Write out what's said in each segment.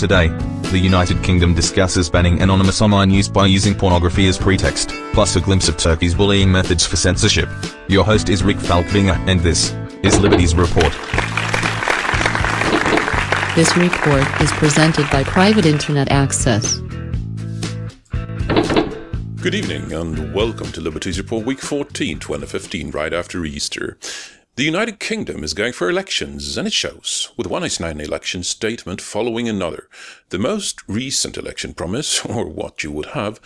Today, the United Kingdom discusses banning anonymous online use by using pornography as pretext, plus a glimpse of Turkey's bullying methods for censorship. Your host is Rick Falkvinger, and this is Liberties Report. This report is presented by Private Internet Access. Good evening and welcome to Liberties Report Week 14, 2015, right after Easter. The United Kingdom is going for elections, and it shows, with one '89 election statement following another. The most recent election promise, or what you would have,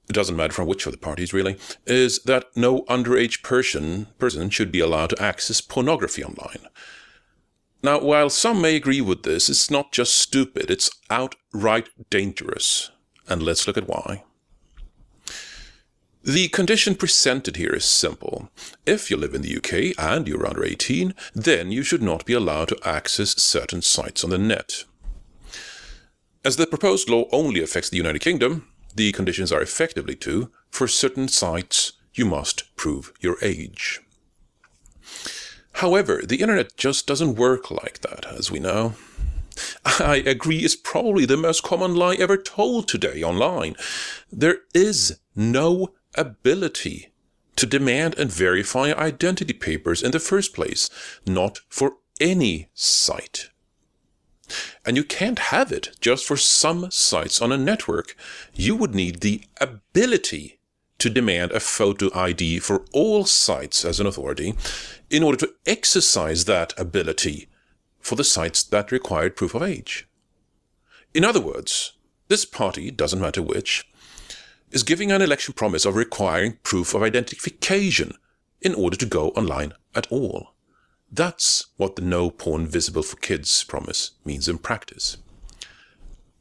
it doesn't matter from which of the parties really, is that no underage person should be allowed to access pornography online. Now, while some may agree with this, it's not just stupid, it's outright dangerous. And let's look at why. The condition presented here is simple. If you live in the UK and you're under 18, then you should not be allowed to access certain sites on the net. As the proposed law only affects the United Kingdom, the conditions are effectively to, for certain sites, you must prove your age. However, the internet just doesn't work like that, as we know. I agree is probably the most common lie ever told today online. There is no ability to demand and verify identity papers in the first place, not for any site. And you can't have it just for some sites on a network. You would need the ability to demand a photo ID for all sites as an authority in order to exercise that ability for the sites that required proof of age. In other words, this party, doesn't matter which, is giving an election promise of requiring proof of identification in order to go online at all. That's what the No Porn Visible for Kids promise means in practice.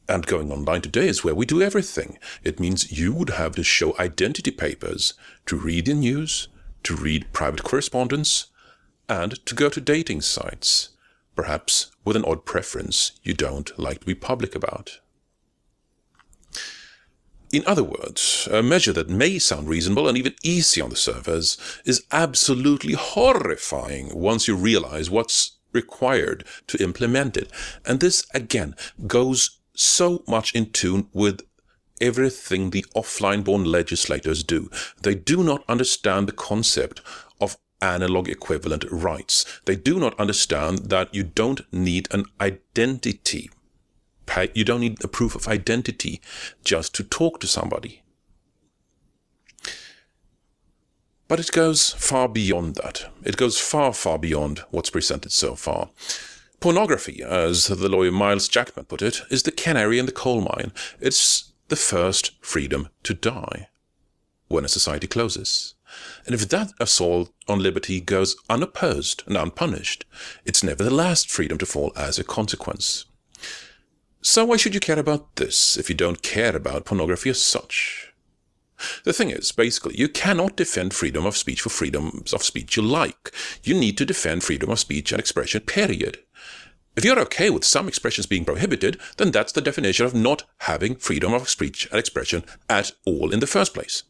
And going online today is where we do everything. It means you would have to show identity papers to read the news, to read private correspondence, and to go to dating sites, perhaps with an odd preference you don't like to be public about. In other words, a measure that may sound reasonable and even easy on the surface is absolutely horrifying once you realize what's required to implement it. And this, again, goes so much in tune with everything the offline-born legislators do. They do not understand the concept of analog equivalent rights. They do not understand that you don't need an identity. You don't need a proof of identity just to talk to somebody. But it goes far beyond that. It goes far, far beyond what's presented so far. Pornography, as the lawyer Miles Jackman put it, is the canary in the coal mine. It's the first freedom to die when a society closes. And if that assault on liberty goes unopposed and unpunished, it's never the last freedom to fall as a consequence. So why should you care about this if you don't care about pornography as such? The thing is, basically, you cannot defend freedom of speech for freedoms of speech you like. You need to defend freedom of speech and expression, period. If you're okay with some expressions being prohibited, then that's the definition of not having freedom of speech and expression at all in the first place.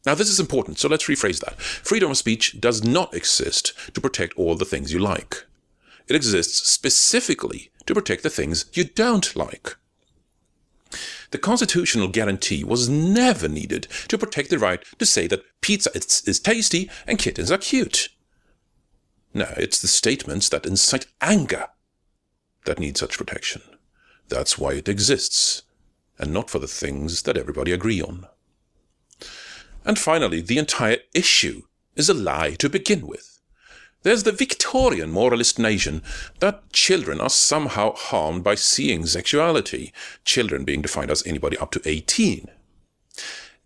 Now, this is important, so let's rephrase that. Freedom of speech does not exist to protect all the things you like. It exists specifically to protect the things you don't like. The constitutional guarantee was never needed to protect the right to say that pizza is tasty and kittens are cute. No, it's the statements that incite anger that need such protection. That's why it exists, and not for the things that everybody agree on. And finally, the entire issue is a lie to begin with. There's the Victorian moralist notion that children are somehow harmed by seeing sexuality, children being defined as anybody up to 18.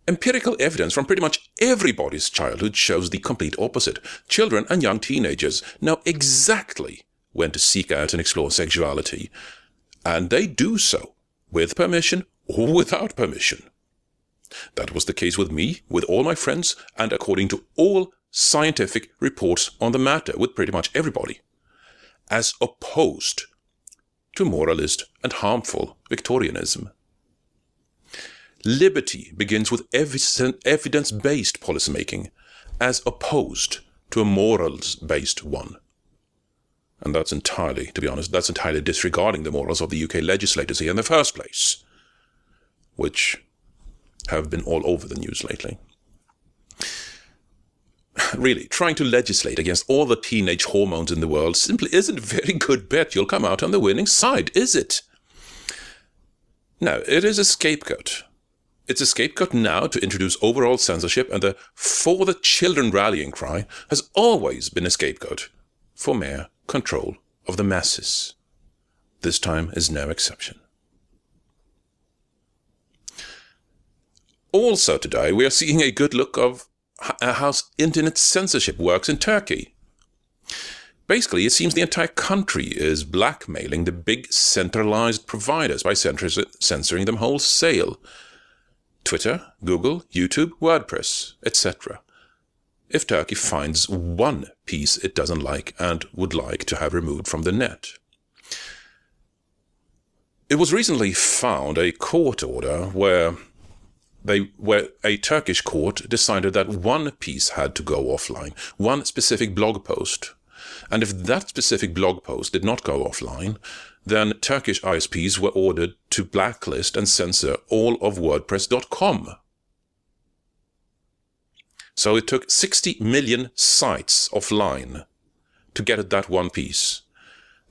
Empirical evidence from pretty much everybody's childhood shows the complete opposite. Children and young teenagers know exactly when to seek out and explore sexuality, and they do so with permission or without permission. That was the case with me, with all my friends, and according to all scientific reports on the matter with pretty much everybody, as opposed to moralist and harmful Victorianism. Liberty begins with evidence-based policymaking, as opposed to a morals-based one. And that's entirely, to be honest, that's entirely disregarding the morals of the UK legislators here in the first place, which have been all over the news lately. Really, trying to legislate against all the teenage hormones in the world simply isn't a very good bet you'll come out on the winning side, is it? No, it is a scapegoat. It's a scapegoat now to introduce overall censorship, and the For the Children rallying cry has always been a scapegoat for mere control of the masses. This time is no exception. Also today, we are seeing a good look of how internet censorship works in Turkey. Basically, it seems the entire country is blackmailing the big centralized providers by censoring them wholesale. Twitter, Google, YouTube, WordPress, etc. If Turkey finds one piece it doesn't like and would like to have removed from the net. It was recently found a court order where a Turkish court decided that one piece had to go offline, one specific blog post. And if that specific blog post did not go offline, then Turkish ISPs were ordered to blacklist and censor all of WordPress.com. So it took 60 million sites offline to get at that one piece.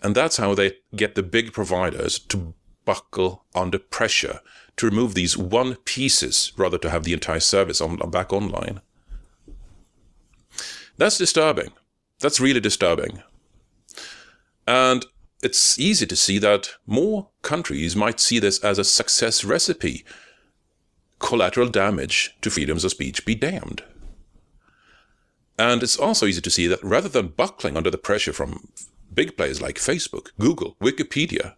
And that's how they get the big providers to buckle under pressure to remove these one pieces rather to have the entire service back online. That's disturbing. That's really disturbing. And it's easy to see that more countries might see this as a success recipe. Collateral damage to freedoms of speech be damned. And it's also easy to see that rather than buckling under the pressure from big players like Facebook, Google, Wikipedia,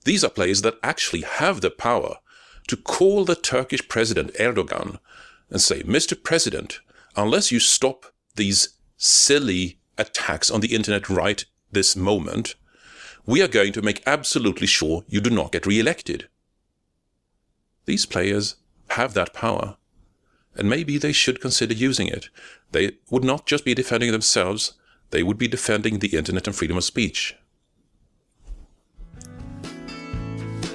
these are players that actually have the power to call the Turkish President Erdogan and say, Mr. President, unless you stop these silly attacks on the internet right this moment, we are going to make absolutely sure you do not get re-elected. These players have that power, and maybe they should consider using it. They would not just be defending themselves, they would be defending the internet and freedom of speech.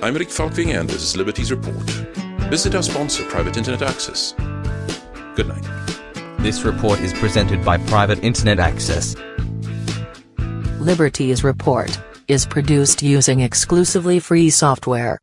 I'm Rick Falkvinge, and this is Liberties Report. Visit our sponsor, Private Internet Access. Good night. This report is presented by Private Internet Access. Liberties Report is produced using exclusively free software.